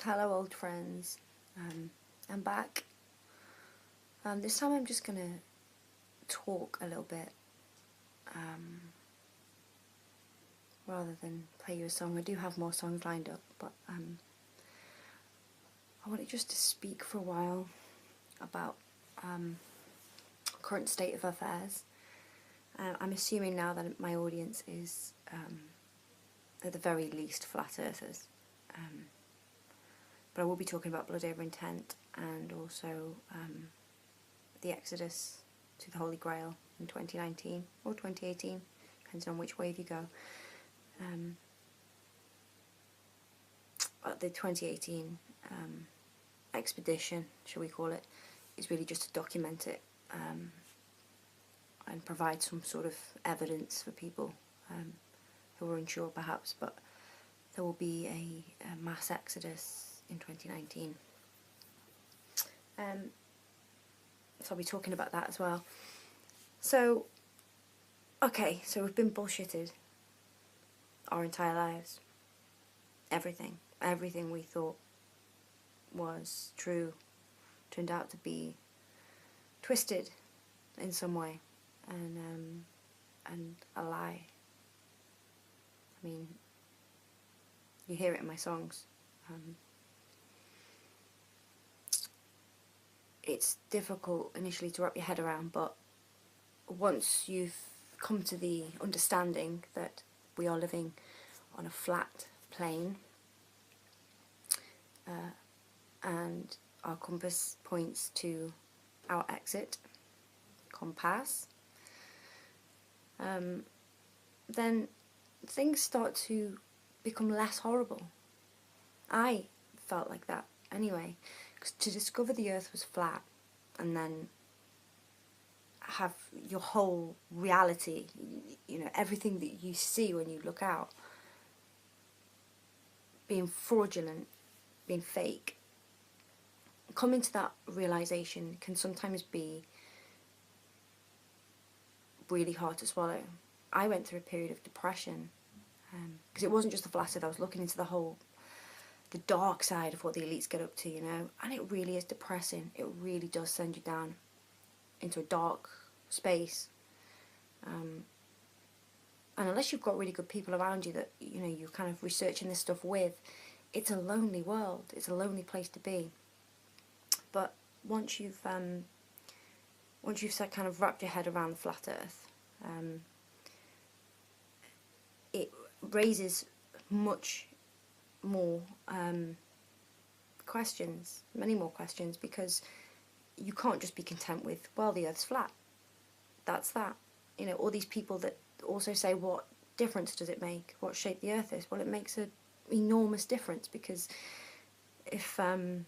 Hello old friends, I'm back. This time I'm just gonna talk a little bit rather than play you a song. I do have more songs lined up, but I wanted just to speak for a while about current state of affairs. I'm assuming now that my audience is at the very least flat earthers. But I will be talking about Blood Over Intent and also the Exodus to the Holy Grail in 2019 or 2018, depends on which wave you go. But the 2018 expedition, shall we call it, is really just to document it and provide some sort of evidence for people who are unsure perhaps, but there will be a mass exodus in 2019. So I'll be talking about that as well. So, okay, so we've been bullshitted our entire lives. Everything we thought was true turned out to be twisted in some way and a lie. I mean, you hear it in my songs. It's difficult initially to wrap your head around, but once you've come to the understanding that we are living on a flat plane and our compass points to our exit, compass, then things start to become less horrible. I felt like that anyway, because to discover the earth was flat and then have your whole reality, you know, everything that you see when you look out being fraudulent, being fake, coming to that realization can sometimes be really hard to swallow. I went through a period of depression because it wasn't just the flat earth. I was looking into the dark side of what the elites get up to, you know, and it really is depressing. It really does send you down into a dark space, and unless you've got really good people around you that, you know, you're kind of researching this stuff with, it's a lonely world. It's a lonely place to be. But once you've kind of wrapped your head around the flat earth, it raises much more questions, many more questions, because you can't just be content with, well, the earth's flat, that's that. You know, all these people that also say, what difference does it make, what shape the earth is? Well, it makes an enormous difference, because if you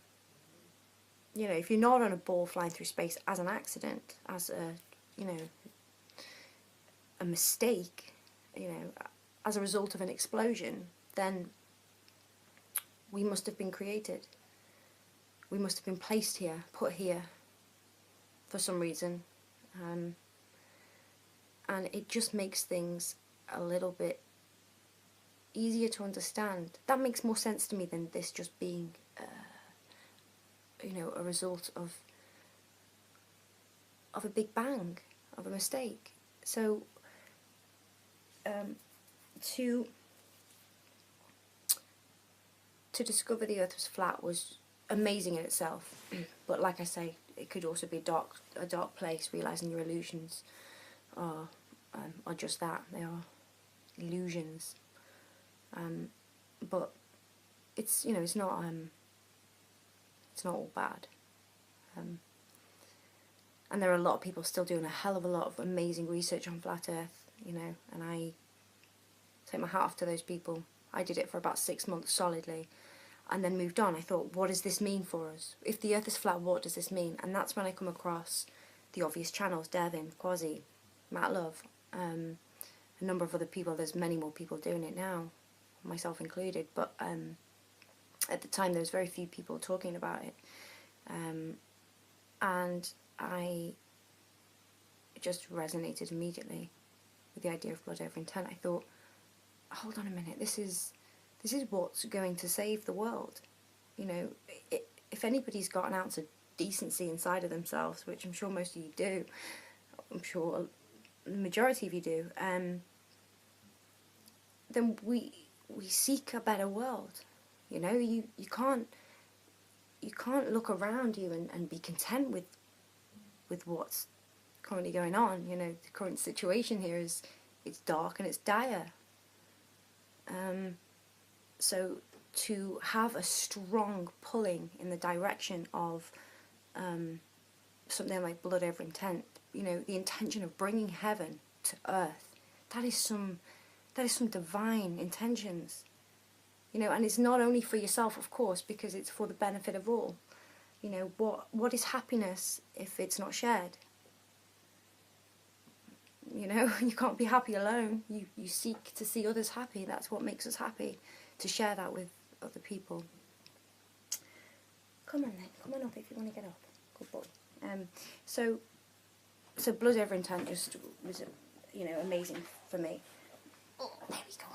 know, if you're not on a ball flying through space as an accident, as a, you know, a mistake, you know, as a result of an explosion, then we must have been created. We must have been placed here, put here for some reason. And it just makes things a little bit easier to understand. That makes more sense to me than this just being, you know, a result of a big bang, of a mistake. So, to discover the earth was flat was amazing in itself, but like I say, it could also be a dark place, realising your illusions are just that, they are illusions. But it's, you know, it's not all bad. And there are a lot of people still doing a hell of a lot of amazing research on flat earth, you know, and I take my hat off to those people. I did it for about 6 months solidly and then moved on. I thought, what does this mean for us? If the earth is flat, what does this mean? And that's when I come across the obvious channels, Devin, Quasi, Matt Love, a number of other people. There's many more people doing it now, myself included, but at the time there was very few people talking about it, and I just resonated immediately with the idea of Blood Over Intent. I thought, hold on a minute, this is what's going to save the world. You know, if anybody's got an ounce of decency inside of themselves, which I'm sure most of you do, I'm sure the majority of you do, then we seek a better world. You know, you can't look around you and be content with what's currently going on. You know, the current situation here is, it's dark and it's dire. So to have a strong pulling in the direction of something like blood over intent, you know, the intention of bringing heaven to earth, that is some divine intentions. You know, and it's not only for yourself, of course, because it's for the benefit of all. You know, what is happiness if it's not shared? You know, you can't be happy alone. You seek to see others happy. That's what makes us happy, to share that with other people. Come on then, come on up if you want to get up. Good boy. So blood over intent just was, you know, amazing for me. Oh, there we go.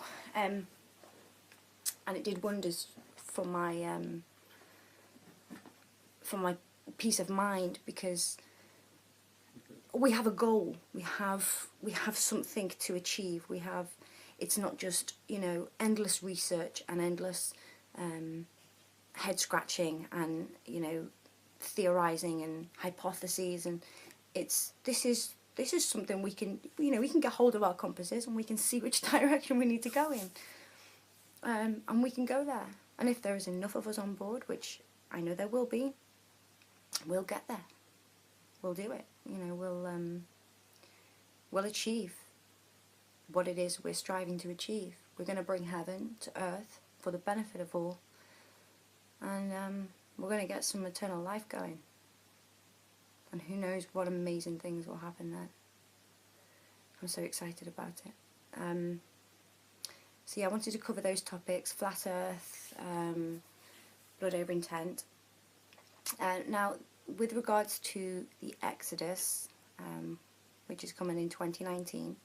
And it did wonders for my peace of mind, because we have a goal. We have something to achieve. It's not just, you know, endless research and endless head scratching and, you know, theorizing and hypotheses, and this is something we can, you know, we can get hold of our compasses and we can see which direction we need to go in, and we can go there. And if there is enough of us on board, which I know there will be, we'll get there. We'll do it. You know, we'll achieve what it is we're striving to achieve. We're going to bring heaven to earth for the benefit of all, and we're going to get some eternal life going. And who knows what amazing things will happen then. I'm so excited about it. So yeah, I wanted to cover those topics: flat earth, blood over intent. Now, with regards to the Exodus, which is coming in 2019,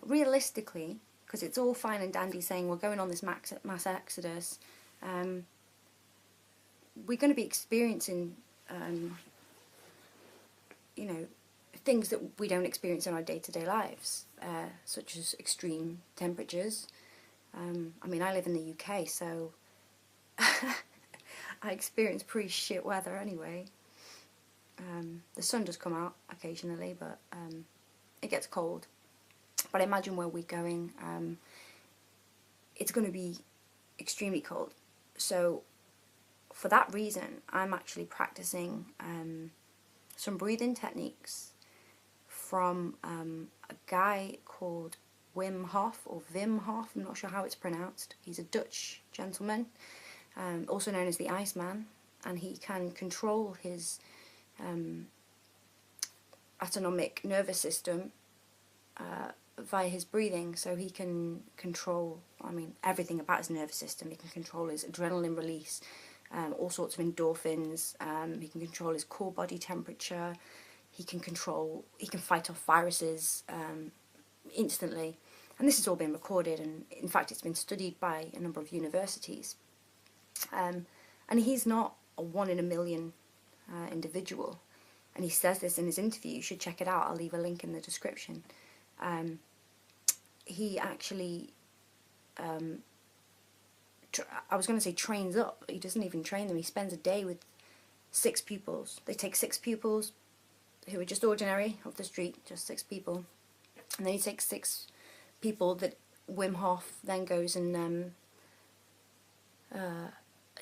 realistically, because it's all fine and dandy saying we're going on this mass exodus, we're going to be experiencing, you know, things that we don't experience in our day-to-day lives, such as extreme temperatures. I mean, I live in the UK, so I experience pretty shit weather anyway. The sun does come out occasionally, but it gets cold. But I imagine where we're going, it's going to be extremely cold. So for that reason, I'm actually practicing some breathing techniques from a guy called Wim Hof, or Wim Hof, I'm not sure how it's pronounced. He's a Dutch gentleman, also known as the Iceman, and he can control his autonomic nervous system via his breathing. So he can control, I mean, everything about his nervous system. He can control his adrenaline release, all sorts of endorphins. He can control his core body temperature. He can fight off viruses instantly. And this has all been recorded, and in fact it's been studied by a number of universities. And he's not a 1 in a million individual. And he says this in his interview. You should check it out. I'll leave a link in the description. He actually, I was going to say trains up. He doesn't even train them. He spends a day with 6 pupils. They take 6 pupils who are just ordinary, off the street, just 6 people. And then he takes 6 people that Wim Hof then goes and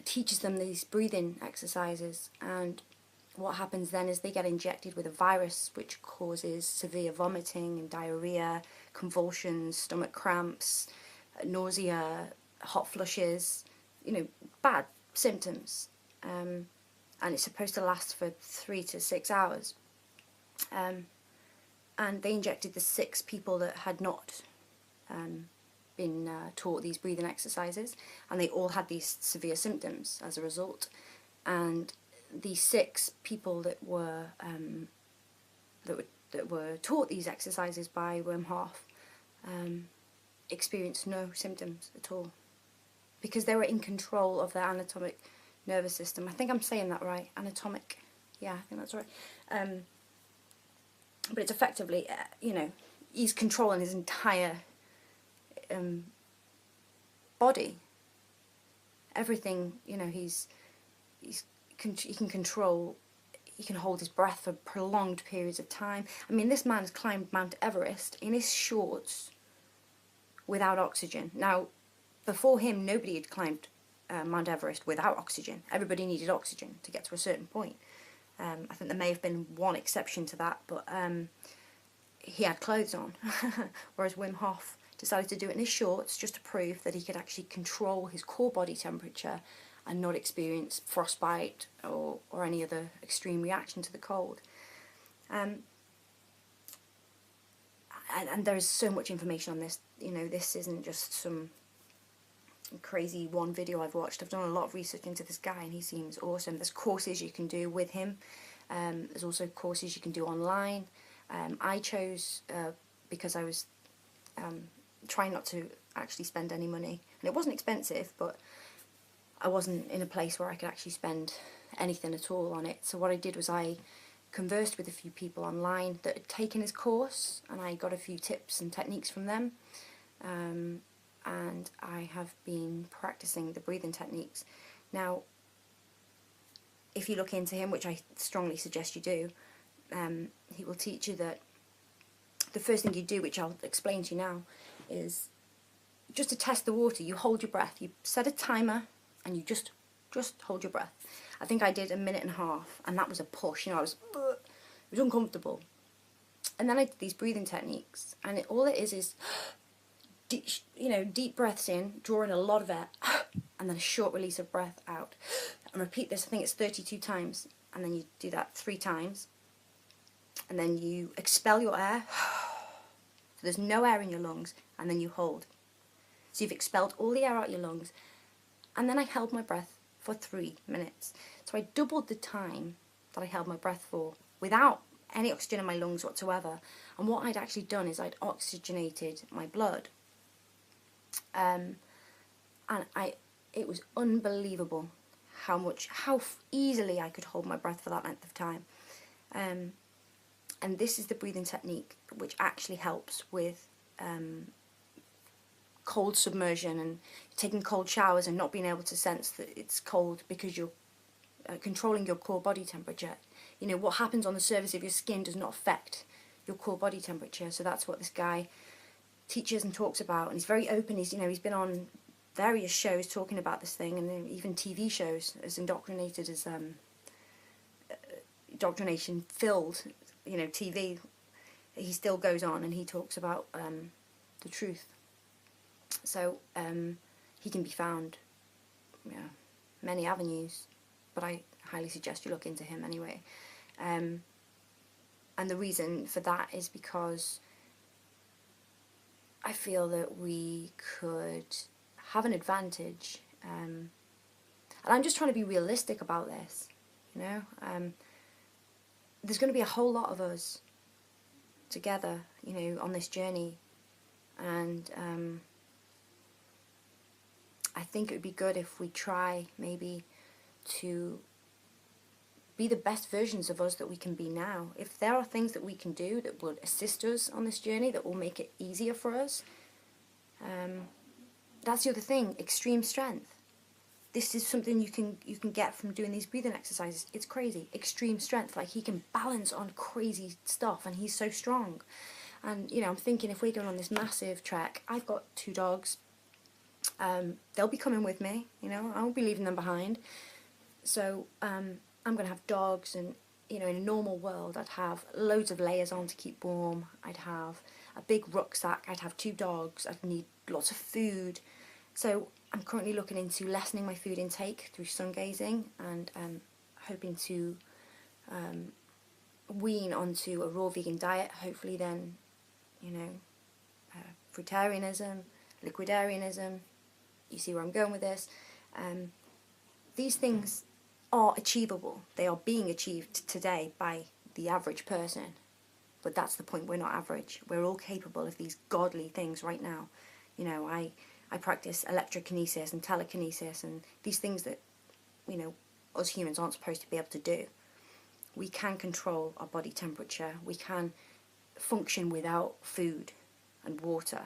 teaches them these breathing exercises. And what happens then is they get injected with a virus which causes severe vomiting and diarrhea, convulsions, stomach cramps, nausea, hot flushes, you know, bad symptoms. And it's supposed to last for 3 to 6 hours. And they injected the 6 people that had not been taught these breathing exercises, and they all had these severe symptoms as a result. And the 6 people that were taught these exercises by Wim Hof experienced no symptoms at all, because they were in control of their nervous system. I think I'm saying that right. Anatomic. Yeah, I think that's right. But it's effectively, he's controlling his entire body. Everything, he can control. He can hold his breath for prolonged periods of time. I mean, this man's climbed Mount Everest in his shorts without oxygen. Now, before him, nobody had climbed Mount Everest without oxygen. Everybody needed oxygen to get to a certain point. I think there may have been one exception to that, but he had clothes on. Whereas Wim Hof decided to do it in his shorts just to prove that he could actually control his core body temperature and not experience frostbite or any other extreme reaction to the cold. And there is so much information on this. This isn't just some crazy one video I've watched. I've done a lot of research into this guy, and he seems awesome. There's courses you can do with him. There's also courses you can do online. I chose, because I was trying not to actually spend any money, and it wasn't expensive, but I wasn't in a place where I could actually spend anything at all on it. So what I did was I conversed with a few people online that had taken his course, and I got a few tips and techniques from them. And I have been practicing the breathing techniques. Now, if you look into him, which I strongly suggest you do, he will teach you that the first thing you do, which I'll explain to you now, is just to test the water. You hold your breath. You set a timer, and you just hold your breath. I think I did 1.5 minutes, and that was a push. It was uncomfortable. And then I did these breathing techniques, and all it is deep breaths in, drawing a lot of air, and then a short release of breath out. And repeat this, I think it's 32 times, and then you do that 3 times. And then you expel your air, so there's no air in your lungs, and then you hold. So you've expelled all the air out your lungs, and then I held my breath for 3 minutes. So I doubled the time that I held my breath for without any oxygen in my lungs whatsoever. And what I'd actually done is I'd oxygenated my blood. And it was unbelievable how easily I could hold my breath for that length of time. And this is the breathing technique which actually helps with cold submersion and taking cold showers and not being able to sense that it's cold because you're controlling your core body temperature. What happens on the surface of your skin does not affect your core body temperature. So that's what this guy teaches and talks about, and he's very open. He's been on various shows talking about this thing, and even TV shows, as indoctrinated as indoctrination filled TV. He still goes on and he talks about the truth. So he can be found many avenues, but I highly suggest you look into him anyway. And the reason for that is because I feel that we could have an advantage, and I'm just trying to be realistic about this. There's going to be a whole lot of us together, on this journey, and I think it would be good if we try maybe to be the best versions of us that we can be now. If there are things that we can do that would assist us on this journey, that will make it easier for us, that's the other thing, extreme strength. This is something you can get from doing these breathing exercises. It's crazy, extreme strength. Like, he can balance on crazy stuff, and he's so strong. And I'm thinking, if we're going on this massive trek, I've got 2 dogs. They'll be coming with me. I won't be leaving them behind. So I'm going to have dogs, and in a normal world I'd have loads of layers on to keep warm. I'd have a big rucksack. I'd have 2 dogs. I'd need lots of food. So I'm currently looking into lessening my food intake through sun gazing, and hoping to wean onto a raw vegan diet. Hopefully then, fruitarianism, liquidarianism. You see where I'm going with this. These things are achievable. They are being achieved today by the average person. But that's the point. We're not average. We're all capable of these godly things right now. I practice electrokinesis and telekinesis and these things that you know, us humans aren't supposed to be able to do. We can control our body temperature. We can function without food and water.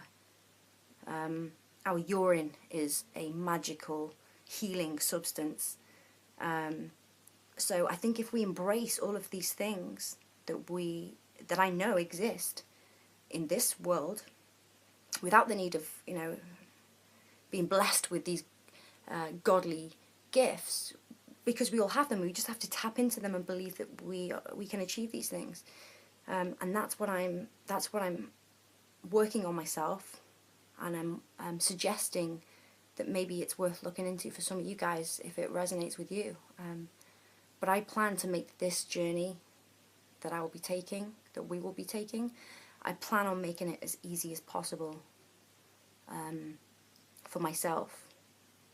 Our urine is a magical healing substance. So I think if we embrace all of these things that I know exist in this world, without the need of, you know, being blessed with these godly gifts, because we all have them. We just have to tap into them and believe that we can achieve these things. And that's what I'm working on myself, and I'm suggesting that maybe it's worth looking into for some of you guys if it resonates with you. But I plan to make this journey that I will be taking, that we will be taking, I plan on making it as easy as possible for myself.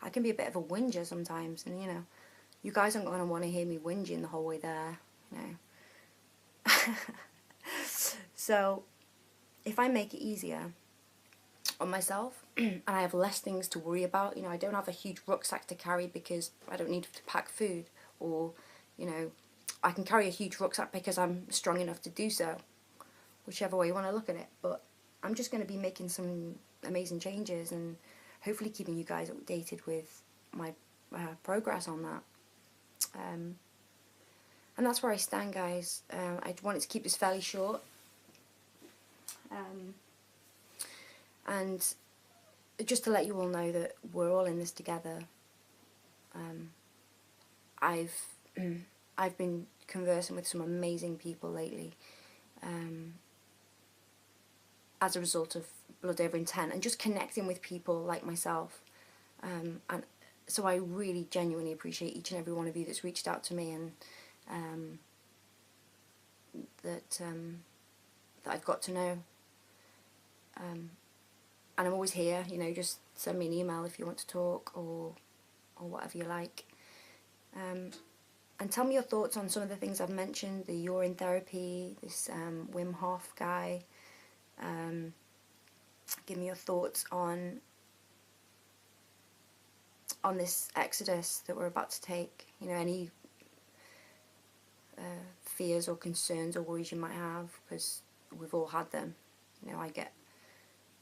I can be a bit of a whinger sometimes, and you know, you guys aren't going to want to hear me whinging the whole way there, you know. So, if I make it easier on myself, and I have less things to worry about, you know, I don't have a huge rucksack to carry because I don't need to pack food, or, you know, I can carry a huge rucksack because I'm strong enough to do so, whichever way you want to look at it. But I'm just going to be making some amazing changes and hopefully keeping you guys updated with my progress on that. And that's where I stand, guys. I wanted to keep this fairly short. And just to let you all know that we're all in this together. I've been conversing with some amazing people lately, as a result of Blood Over Intent, and just connecting with people like myself. And so I really genuinely appreciate each and every one of you that's reached out to me, and that I've got to know. And I'm always here, you know, just send me an email if you want to talk, or whatever you like. And tell me your thoughts on some of the things I've mentioned, the urine therapy, this Wim Hof guy. Give me your thoughts on this exodus that we're about to take. You know, any fears or concerns or worries you might have, because we've all had them. You know, I get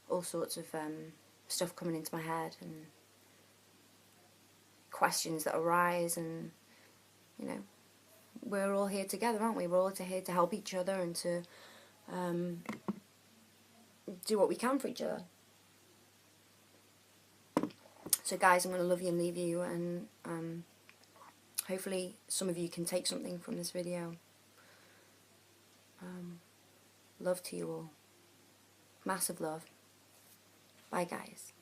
all sorts of stuff coming into my head and questions that arise, and you know, we're all here together, aren't we? We're all here to help each other and to do what we can for each other. So guys, I'm going to love you and leave you, and hopefully some of you can take something from this video. Love to you all. Massive love. Bye guys.